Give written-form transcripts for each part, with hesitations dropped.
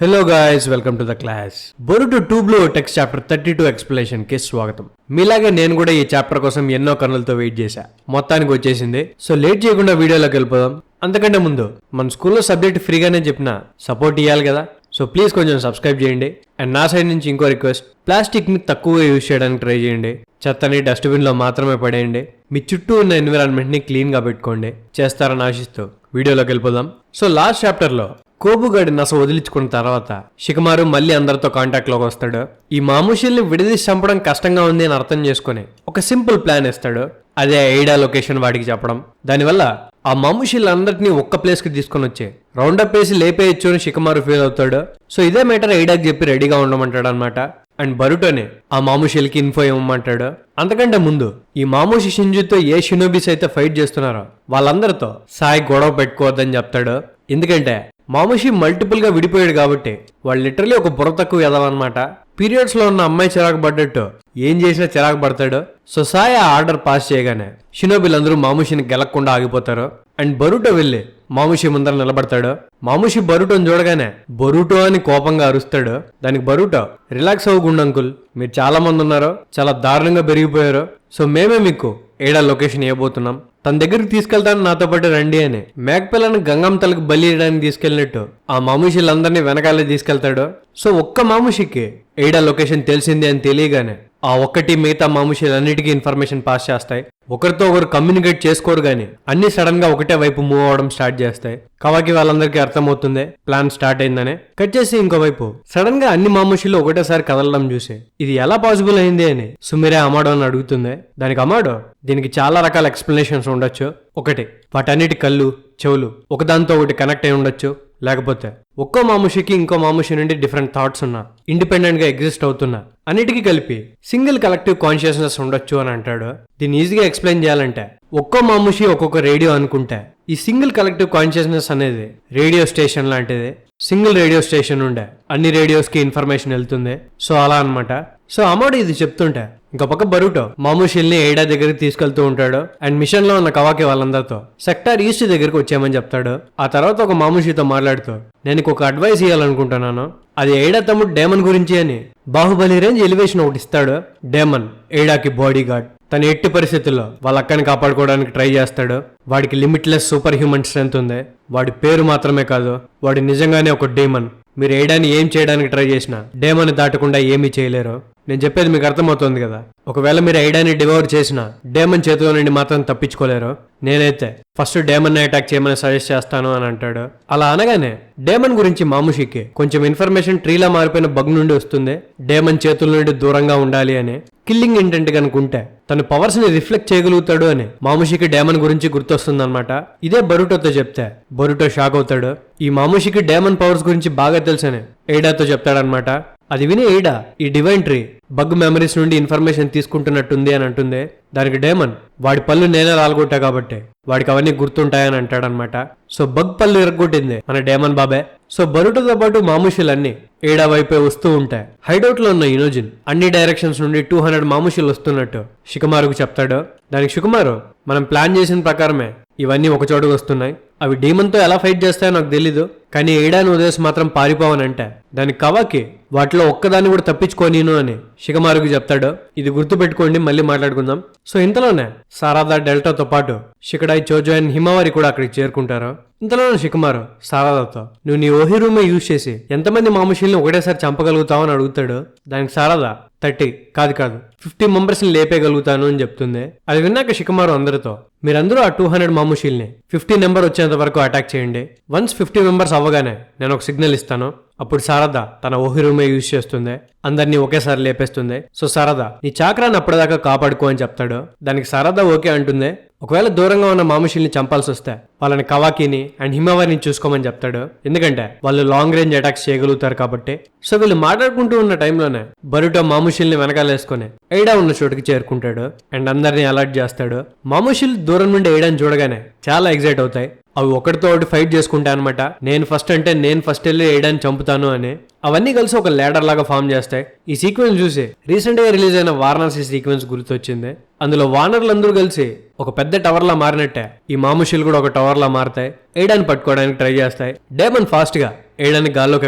Hello guys, welcome to the class. Boruto 2 blue text chapter 32 explanation కి స్వాగతం. మీలాగే నేను కూడా ఈ చాప్టర్ కోసం ఎన్నో కన్నులతో వెయిట్ చేశా. మొత్తానికి వచ్చేసింది. సో లేట్ చేయకుండా వీడియోలోకి వెళ్ళిపోదాం. అంతకంటే ముందు మన స్కూల్లో సబ్జెక్ట్ ఫ్రీగానే చెప్పిన సపోర్ట్ ఇవ్వాలి కదా. సో ప్లీజ్ కొంచెం సబ్స్క్రైబ్ చేయండి. అండ్ నా సైడ్ నుంచి ఇంకో రిక్వెస్ట్, ప్లాస్టిక్ ని తక్కువగా యూజ్ చేయడానికి ట్రై చేయండి. చెత్తని డస్ట్బిన్ లో మాత్రమే పడేయండి. మీ చుట్టూ ఉన్న ఎన్విరాన్మెంట్ ని క్లీన్ గా పెట్టుకోండి. చేస్తారని ఆశిస్తూ వీడియోలోకి వెళ్ళిపోదాం. సో లాస్ట్ చాప్టర్ లో కోబుగాడి నస వదిలించుకున్న తర్వాత షికమారు మళ్ళీ అందరితో కాంటాక్ట్ లోకి వస్తాడు. ఈ మామూషిల్ని విడదీసి చంపడం కష్టంగా ఉంది అని అర్థం చేసుకుని ఒక సింపుల్ ప్లాన్ ఇస్తాడు. అదే ఐడా లొకేషన్ వాడికి చెప్పడం. దానివల్ల ఆ మామూషిలందరినీ ఒక్క ప్లేస్ కి తీసుకొని వచ్చి రౌండప్ వేసి లేపేయచ్చు అని షికమారు ఫీల్ అవుతాడు. సో ఇదే మ్యాటర్ ఐడాకి చెప్పి రెడీగా ఉండమంటాడు అనమాట. అండ్ బరుటోనే ఆ మామూషిల్కి ఇన్ఫో ఇవ్వమంటాడు. అంతకంటే ముందు ఈ మామూషి షింజుతో ఏ షినోబిస్ అయితే ఫైట్ చేస్తున్నారో వాళ్ళందరితో సాయి గొడవ పెట్టుకోవద్దని చెప్తాడు. ఎందుకంటే మామూషి మల్టిపుల్ గా విడిపోయాడు కాబట్టి వాళ్ళు లిటరలీ ఒక బుర్ర తక్కువ ఎదవన్నమాట. పీరియడ్స్ లో ఉన్న అమ్మాయి చిరాకు పడ్డట్టు ఏం చేసినా చిరాకు పడతాడు. సో సాయి ఆ ఆర్డర్ పాస్ చేయగానే షినోబిలందరూ మామూషిని గెలక్కుండా ఆగిపోతారు. అండ్ బరుటో వెళ్ళి మామూషి ముందర నిలబడతాడు. మామూషి బరుటోని చూడగానే బరుటో అని కోపంగా అరుస్తాడు. దానికి బరుటో, రిలాక్స్ అవ్వకుండా అంకుల్, మీరు చాలా మంది ఉన్నారు, చాలా దారుణంగా పెరిగిపోయారు. సో మేమే మీకు ఏడా లొకేషన్ ఇవ్వబోతున్నాం, తన దగ్గరికి తీసుకెళ్తాను, నాతో పాటు రండి అని మేకపిల్లను గంగమ్మ తలకు బలి ఇవ్వడానికి తీసుకెళ్ళినట్టు ఆ మామూషిలందరినీ వెనకాలే తీసుకెళ్తాడు. సో ఒక్క మామూషికి ఏడా లొకేషన్ తెలిసింది అని తెలియగానే ఆ ఒక్కటి మిగతా మామూషిలన్నిటికీ ఇన్ఫర్మేషన్ పాస్ చేస్తాయి. ఒకరితో ఒకరు కమ్యూనికేట్ చేసుకోరు గాని అన్ని సడన్ గా ఒకటే వైపు మూవ్ అవడం స్టార్ట్ చేస్తాయి. కవాకి వాళ్ళందరికీ అర్థమవుతుంది ప్లాన్ స్టార్ట్ అయిందని. కట్ చేసి ఇంకోవైపు సడన్ గా అన్ని మామూషిలు ఒకటేసారి కదలడం చూసి ఇది ఎలా పాసిబుల్ అయింది అని సుమిరే అమాడో అని అడుగుతుంది. దానికి అమాడో, దీనికి చాలా రకాల ఎక్స్ప్లెనేషన్స్ ఉండొచ్చు. ఒకటి, వాటన్నిటి కళ్ళు చెవులు ఒకదాంతో ఒకటి కనెక్ట్ అయి ఉండొచ్చు. లేకపోతే ఒక్కో మామూషికి ఇంకో మామూషి నుండి డిఫరెంట్ థాట్స్ ఉన్నా, ఇండిపెండెంట్ గా ఎగ్జిస్ట్ అవుతున్నా, అన్నిటికీ కలిపి సింగిల్ కలెక్టివ్ కాన్షియస్నెస్ ఉండొచ్చు అని అంటాడు. దీన్ని ఈజీగా ఎక్స్ప్లెయిన్ చేయాలంటే ఒక్కో మామూషి ఒక్కొక్క రేడియో అనుకుంటే ఈ సింగిల్ కలెక్టివ్ కాన్షియస్నెస్ అనేది రేడియో స్టేషన్ లాంటిది. సింగిల్ రేడియో స్టేషన్ ఉండే అన్ని రేడియోస్ కి ఇన్ఫర్మేషన్ వెళ్తుంది. సో అలా అనమాట. సో అమోడు ఇది చెప్తుంటే ఇంకో పక్క బరుటో మామూషిల్ని ఏడా దగ్గరికి తీసుకెళ్తూ ఉంటాడు. అండ్ మిషన్ లో ఉన్న కవాకి వాళ్ళందరితో సెక్టార్ ఈస్ట్ దగ్గరికి వచ్చామని చెప్తాడు. ఆ తర్వాత ఒక మామూషితో మాట్లాడుతూ, నేను ఒక అడ్వైస్ ఇవ్వాలనుకుంటున్నాను, అది ఏడా తమ్ముడు డేమన్ గురించి అని బాహుబలి రేంజ్ ఎలివేషన్ ఒకటి ఇస్తాడు. డేమన్ ఏడాకి బాడీ గార్డ్. తన ఎట్టి పరిస్థితుల్లో వాళ్ళ అక్కని కాపాడుకోవడానికి ట్రై చేస్తాడు. వాడికి లిమిట్లెస్ సూపర్ హ్యూమన్ స్ట్రెంత్ ఉంది. వాడి పేరు మాత్రమే కాదు, వాడి నిజంగానే ఒక డేమన్. మీరు ఏడాని ఏం చేయడానికి ట్రై చేసినా డేమన్ దాటకుండా ఏమీ చేయలేరు. నేను చెప్పేది మీకు అర్థమవుతుంది కదా. ఒకవేళ మీరు ఐడాని డివోర్ చేసినా డేమన్ చేతిలో నుండి మాత్రం తప్పించుకోలేరు. నేనైతే ఫస్ట్ డేమన్ అటాక్ చేయమని సజెస్ట్ చేస్తాను అని అంటాడు. అలా అనగానే డేమన్ గురించి మామూషికి కొంచెం ఇన్ఫర్మేషన్ ట్రీలా మారిపోయిన బగ్ నుండి వస్తుంది. డేమన్ చేతుల నుండి దూరంగా ఉండాలి అని, కిల్లింగ్ ఇంటెంట్ కనుకుంటే తన పవర్స్ ని రిఫ్లెక్ట్ చేయగలుగుతాడు అని మామూషికి డేమన్ గురించి గుర్తొస్తుంది అనమాట. ఇదే బరుటోతో చెప్తే బరుటో షాక్ అవుతాడు. ఈ మామూషికి డేమన్ పవర్స్ గురించి బాగా తెలుసని ఏడాతో చెప్తాడనమాట. అది విని ఏడా ఈ డివైన్ ట్రీ బగ్ మెమరీస్ నుండి ఇన్ఫర్మేషన్ తీసుకుంటున్నట్టుంది అని అంటుంది. దానికి డేమన్, వాడి పళ్ళు నేనే రాలగొట్టా కాబట్టి వాడికి అవన్నీ గుర్తుంటాయని అంటాడనమాట. సో బగ్ పళ్ళు ఎరగొట్టింది మన డేమన్ బాబే. సో బరుటోతో పాటు మామూషిలన్నీ ఏడా వైపే వస్తూ ఉంటాయి. హైడౌట్ లో ఉన్న ఇనోజిన్ అన్ని డైరెక్షన్స్ నుండి 200 మామూషిలు వస్తున్నట్టు షికమారుకు చెప్తాడు. దానికి షికమారు, మనం ప్లాన్ చేసిన ప్రకారమే ఇవన్నీ ఒక చోటుకు వస్తున్నాయి. అవి డీమన్ తో ఎలా ఫైట్ చేస్తాయో నాకు తెలీదు, కానీ ఏడాని ఉదయస్ మాత్రం పారిపోవనంటే దానికి కవాకి వాటిలో ఒక్కదాన్ని కూడా తప్పించుకోనీను అని షికమారుకు చెప్తాడు. ఇది గుర్తు పెట్టుకోండి, మళ్ళీ మాట్లాడుకుందాం. సో ఇంతలోనే సారాదా డెల్టాతో పాటు షికడాయి, చోజో అండ్ హిమవారి కూడా అక్కడికి చేరుకుంటారు. ఇంతలోనే షికమారు సారాదాతో, నువ్వు నీ ఓహి రూమే యూజ్ చేసి ఎంతమంది మామూషిల్ని ఒకటేసారి చంపగలుగుతావు అని అడుగుతాడు. దానికి సారాదా 30 కాదు 50 మెంబర్స్ ని లేపేయగలుగుతాను అని చెప్తుంది. అది విన్నాక షికమారు అందరితో, మీరందరూ ఆ 200 మామూషిల్ని 50 నెంబర్ వచ్చేంత వరకు అటాక్ చేయండి. వన్స్ 50 మెంబర్స్ అవ్వగానే నేను ఒక సిగ్నల్ ఇస్తాను. అప్పుడు శారదా తన ఓహి రూమే యూజ్ చేస్తుంది, అందరినీ ఒకేసారి లేపేస్తుంది. సో శారదా, నీ చాక్రాన్ని అప్పటిదాకా కాపాడుకో అని చెప్తాడు. దానికి శారదా ఓకే అంటుంది. ఒకవేళ దూరంగా ఉన్న మామూషిల్ని చంపాల్సి వస్తే వాళ్ళని కవాకిని అండ్ హిమవారిని చూసుకోమని చెప్తాడు. ఎందుకంటే వాళ్ళు లాంగ్ రేంజ్ అటాక్స్ చేయగలుగుతారు కాబట్టి. సో వీళ్ళు మాట్లాడుకుంటూ ఉన్న టైంలోనే బరుటో మామూషిల్ని వెనకాలేసుకుని ఏడా ఉన్న చోటుకి చేరుకుంటాడు అండ్ అందరినీ అలర్ట్ చేస్తాడు. మామూషిల్ దూరం నుండి ఏడాని చూడగానే చాలా ఎగ్జైట్ అవుతాయి. అవి ఒకటితో ఒకటి ఫైట్ చేసుకుంటాయి అనమాట. నేను ఫస్ట్ వెళ్ళి ఏడాని చంపుతాను అని. అవన్నీ కలిసి ఒక లేడర్ లాగా ఫామ్ చేస్తాయి. ఈ సీక్వెన్స్ చూసి రీసెంట్ గా రిలీజ్ అయిన వారణాసి సీక్వెన్స్ గుర్తొచ్చింది. అందులో వానర్లందరూ కలిసి ఒక పెద్ద టవర్ లా మారినట్టే ఈ మామూషిలు కూడా ఒక టవర్ లా మారుతాయి. ఏడాని పట్టుకోవడానికి ట్రై చేస్తాయి. డేమన్ ఫాస్ట్ గా ఏడాని గాల్లోకి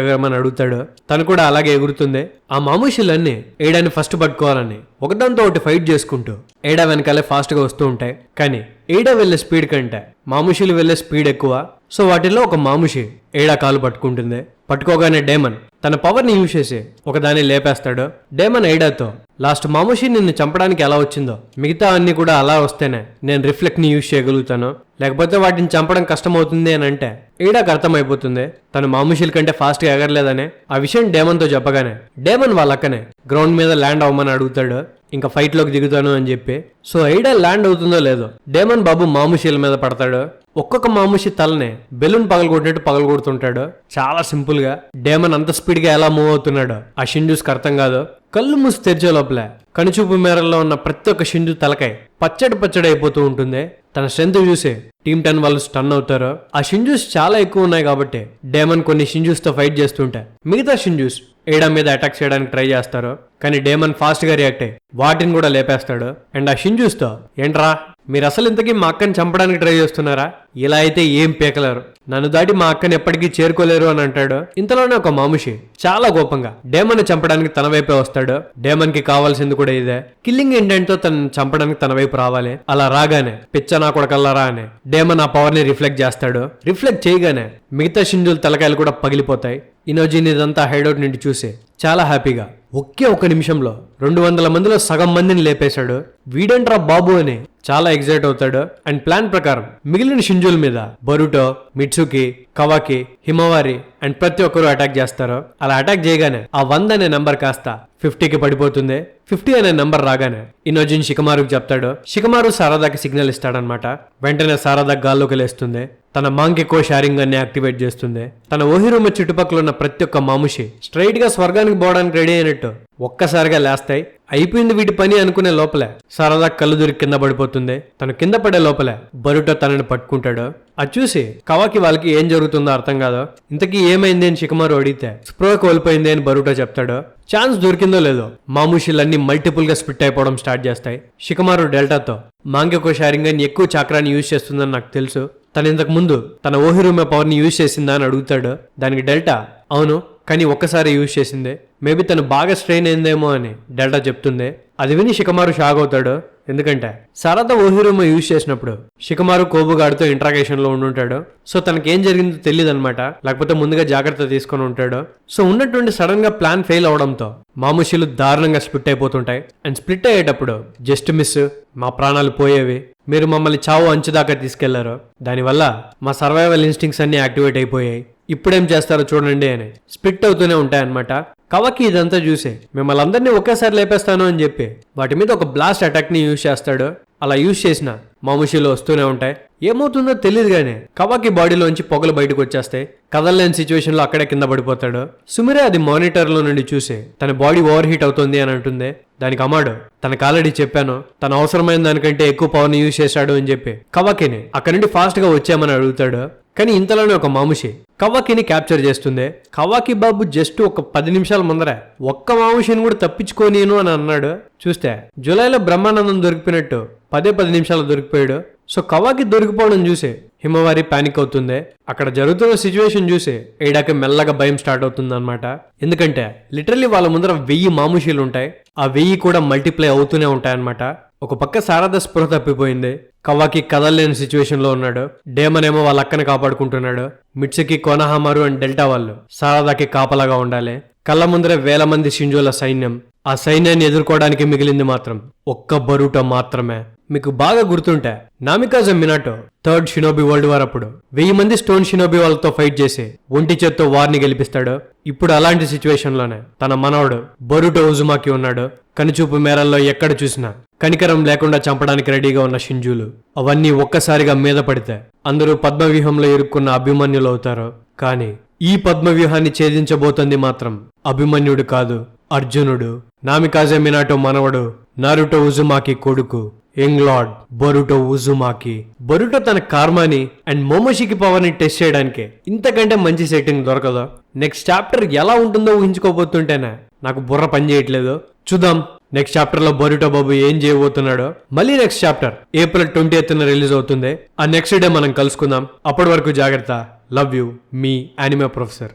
ఎగరమని అడుగుతాడు. తను కూడా అలాగే ఎగురుతుంది. ఆ మామూషీలన్నీ ఏడాని ఫస్ట్ పట్టుకోవాలని ఒకదాంతో ఒకటి ఫైట్ చేసుకుంటూ ఏడా వెనకాలే ఫాస్ట్ గా వస్తూ ఉంటాయి. కానీ ఏడా వెళ్లే స్పీడ్ కంటే మాముషీలు వెళ్లే స్పీడ్ ఎక్కువ. సో వాటిల్లో ఒక మాముషి ఏడా కాలు పట్టుకుంటుంది. పట్టుకోగానే డేమన్ తన పవర్ ని యూజ్ చేసి ఒకదాన్ని లేపేస్తాడు. డేమన్ ఐడాతో లాస్ట్ మాముషి నిన్ను చంపడానికి ఎలా వచ్చిందో మిగతా అన్ని కూడా అలా వస్తేనే నేను రిఫ్లెక్ట్ ని యూజ్ చేయగలుగుతాను, లేకపోతే వాటిని చంపడం కష్టమవుతుంది అని అంటే ఏడాకి అర్థమైపోతుంది తను మాముషిల కంటే ఫాస్ట్ గా ఎగరలేదని. ఆ విషయం డేమన్ తో చెప్పగానే డేమన్ వాళ్ళక్కనే గ్రౌండ్ మీద ల్యాండ్ అవ్వమని అడుగుతాడు, ఇంకా ఫైట్ లోకి దిగుతాను అని చెప్పి. సో ఐడా ల్యాండ్ అవుతుందో లేదో డేమన్ బాబు మాముషీల మీద పడతాడు. ఒక్కొక్క మాముషి తలనే బెలూన్ పగలగొట్టినట్టు పగలగొడుతుంటాడు చాలా సింపుల్ గా. డేమన్ అంత స్పీడ్ గా ఎలా మూవ్ అవుతున్నాడో ఆ షింజూస్కి అర్థం కాదు. కళ్ళు మూసి తెరిచే లోపలే కనుచూపు మేరల్లో ఉన్న ప్రతి ఒక్క షింజు తలకాయ పచ్చడి అయిపోతూ ఉంటుంది. తన స్ట్రెంత్ చూసి టీమ్ 10 వాళ్ళు స్టన్ అవుతారు. ఆ షింజూస్ చాలా ఎక్కువ ఉన్నాయి కాబట్టి డేమన్ కొన్ని షింజూస్ తో ఫైట్ చేస్తుంటే మిగతా షింజూస్ ఏడా మీద అటాక్ చేయడానికి ట్రై చేస్తారు. కానీ డేమన్ ఫాస్ట్ గా రియాక్ట్ అయ్యి వాటిని కూడా లేపేస్తాడు. అండ్ ఆ షింజూస్ తో ఏంట్రా మీరు అసలు ఇంతకీ మా అక్కని చంపడానికి ట్రై చేస్తున్నారా, ఇలా అయితే ఏం పీకలేరు, నన్ను దాటి మా అక్కని ఎప్పటికీ చేరుకోలేరు అని అంటాడు. ఇంతలోనే ఒక మాముషి చాలా కోపంగా డేమన్ చంపడానికి తన వైపే వస్తాడు. డేమన్ కి కావాల్సింది కూడా ఇదే, కిల్లింగ్ ఇంటెంట్ తో తను చంపడానికి తన వైపు రావాలి. అలా రాగానే పిచ్చ నా కొడకల్లారా అని డేమన్ ఆ పవర్ ని రిఫ్లెక్ట్ చేస్తాడు. రిఫ్లెక్ట్ చేయగానే మిగతా షింజుల తలకాయలు కూడా పగిలిపోతాయి. ఇనోజిన్ ఇదంతా హైడౌట్ నుండి చూసి చాలా హ్యాపీగా ఒకే ఒక నిమిషంలో 200 మందిలో సగం మందిని లేపేశాడు. వీడేంట్రా బాబు అని చాలా ఎగ్జైట్ అవుతాడు. అండ్ ప్లాన్ ప్రకారం మిగిలిన షింజుల మీద బొరుటో, మిట్సుకి, కవాకి, హిమవారి అండ్ ప్రతి ఒక్కరు అటాక్ చేస్తారు. అలా అటాక్ చేయగానే ఆ 100 అనే నెంబర్ కాస్త 50కి పడిపోతుంది. 50 అనే నెంబర్ రాగానే ఇనోజిన్ షికమారుకి చెప్తాడు. షికమారు సారదాకి సిగ్నల్ ఇస్తాడనమాట. వెంటనే సారదా గాల్లోకి లేస్తుంది. తన మాంకెకో షారింగ్ అన్ని యాక్టివేట్ చేస్తుంది. తన ఓహిరుమ చుట్టుపక్కల ఉన్న ప్రతి ఒక్క మాముషి స్ట్రైట్ గా స్వర్గానికి పోవడానికి రెడీ అయినట్టు ఒక్కసారిగా లేస్తాయి. అయిపోయింది వీటి పని అనుకునే లోపలే సారదా కళ్ళు దొరికి కింద పడిపోతుంది. తను కింద పడే లోపలే బరుటో తనని పట్టుకుంటాడు. అది చూసి కవాకి వాళ్ళకి ఏం జరుగుతుందో అర్థం కాదు. ఇంతకీ ఏమైంది అని షికమారు అడిగితే స్ప్రో కోల్పోయింది అని బరుటో చెప్తాడు. ఛాన్స్ దొరికిందో లేదో మాముషీలన్నీ మల్టిపుల్ గా స్ప్లిట్ అయిపోవడం స్టార్ట్ చేస్తాయి. షికమారు డెల్టాతో మాంకెకో షారింగ్ అని ఎక్కువ చక్రాన్ని యూజ్ చేస్తుందని నాకు తెలుసు, తను ఇంతకు ముందు తన ఓహిరుమే పవర్ ని యూజ్ చేసిందా అని అడుగుతాడు. దానికి డెల్టా అవును కానీ ఒక్కసారి యూజ్ చేసిందే, మేబీ తను బాగా స్ట్రెయిన్ అయిందేమో అని డెల్టా చెప్తుంది. అది విని షికమారు షాక్ అవుతాడు. ఎందుకంటే సారదా ఓహిరుమ యూజ్ చేసినప్పుడు షికమారు కోబుగాడితో ఇంట్రాగేషన్ లో ఉండుంటాడు. సో తనకేం జరిగిందో తెలియదు అనమాట, లేకపోతే ముందుగా జాగ్రత్త తీసుకొని ఉంటాడు. సో ఉన్నటువంటి సడన్ గా ప్లాన్ ఫెయిల్ అవడంతో మాముషీలు దారుణంగా స్ప్లిట్ అయిపోతుంటాయి. అండ్ స్ప్లిట్ అయ్యేటప్పుడు జస్ట్ మిస్ మా ప్రాణాలు పోయేవి, మీరు మమ్మల్ని చావు అంచు దాకా తీసుకెళ్లారు, దానివల్ల మా సర్వైవల్ ఇన్స్టింక్ట్స్ అన్ని యాక్టివేట్ అయిపోయాయి, ఇప్పుడేం చేస్తారో చూడండి అని స్ప్లిట్ అవుతూనే ఉంటాయన్నమాట. కవాకి ఇదంతా చూసి మిమ్మల్ని అందరినీ ఒకేసారి లేపేస్తాను అని చెప్పి వాటి మీద ఒక బ్లాస్ట్ అటాక్ ని యూజ్ చేస్తాడు. అలా యూజ్ చేసిన మాముషీలు వస్తూనే ఉంటాయి. ఏమవుతుందో తెలియదు గానీ కవాకి బాడీలోంచి పొగలు బయటకు వచ్చేస్తాయి. కదలలేని సిచ్యువేషన్ లో అక్కడే కింద పడిపోతాడు. సుమిరే అది మానిటర్ లో నుండి చూసి తన బాడీ ఓవర్ హీట్ అవుతుంది అని అంటుంది. దానికి అమ్మాడు తనకు ఆల్రెడీ చెప్పాను, తన అవసరమైన దానికంటే ఎక్కువ పవర్ ని యూజ్ చేశాడు అని చెప్పి కవాకిని అక్కడి నుండి ఫాస్ట్ గా వచ్చామని అడుగుతాడు. కానీ ఇంతలోనే ఒక మాముషి కవాకిని క్యాప్చర్ చేస్తుంది. కవాకి బాబు జస్ట్ ఒక 10 నిమిషాల ముందర ఒక్క మాముషిని కూడా తప్పించుకోనీను అని అన్నాడు. చూస్తే జూలైలో బ్రహ్మానందం దొరికిపోయినట్టు 10 నిమిషాలు దొరికిపోయాడు. సో కవాకి దొరికిపోవడం చూసి హిమవారి పానిక్ అవుతుంది. అక్కడ జరుగుతున్న సిచ్యువేషన్ చూసి ఏడాకి మెల్లగా భయం స్టార్ట్ అవుతుంది అనమాట. ఎందుకంటే లిటరల్లీ వాళ్ళ ముందర 1000 మాముషీలు ఉంటాయి. ఆ 1000 కూడా మల్టిప్లై అవుతూనే ఉంటాయన్నమాట. ఒక పక్క సారదా స్పృహ తప్పిపోయింది. కవాకి కదలలేని సిచ్యువేషన్ లో ఉన్నాడు. డేమన్ ఏమో వాళ్ళ అక్కని కాపాడుకుంటున్నాడు. మిట్సుకి, కోనహామారు అండ్ డెల్టా వాళ్ళు సారదాకి కాపలాగా ఉండాలి. కళ్ళ ముందరే 1000 మంది షింజుల సైన్యం. ఆ సైన్యాన్ని ఎదుర్కోవడానికి మిగిలింది మాత్రం ఒక్క బరుటో మాత్రమే. మీకు బాగా గుర్తుంటే Namikaze Minato third shinobi world war అప్పుడు 1000 మంది స్టోన్ షినోబి వాళ్ళతో ఫైట్ చేసి ఒంటి చేత్తో వార్ని గెలిపిస్తాడు. ఇప్పుడు అలాంటి సిచ్యువేషన్ లోనే తన మనవడు బరుటో ఉజుమాకి ఉన్నాడు. కనుచూపు మేరల్లో ఎక్కడ చూసినా కనికరం లేకుండా చంపడానికి రెడీగా ఉన్న షింజులు. అవన్నీ ఒక్కసారిగా మీద పడితే అందరూ పద్మవ్యూహంలో ఇరుక్కున్న అభిమన్యులు అవుతారు. కానీ ఈ పద్మవ్యూహాన్ని ఛేదించబోతుంది మాత్రం అభిమన్యుడు కాదు, అర్జునుడు. నామికాజే మినాటో మనవడు, నారుటో ఉజుమాకి కొడుకు, యంగ్ లార్డ్ బరుటో ఉజుమాకి. బరుటో తన కార్మాని అండ్ మోమోషికి పవర్ ని టెస్ట్ చేయడానికి ఇంతకంటే మంచి సెట్టింగ్ దొరకదు. నెక్స్ట్ చాప్టర్ ఎలా ఉంటుందో ఊహించుకోబోతుంటేనే నాకు బుర్ర పని చేయట్లేదు. చూద్దాం నెక్స్ట్ చాప్టర్ లో బరుటో బాబు ఏం చేయబోతున్నాడో. మళ్ళీ next chapter April 20th release అవుతుంది. ఆ నెక్స్ట్ డే మనం కలుసుకుందాం. అప్పటి వరకు జాగ్రత్త. Love you, me anime professor.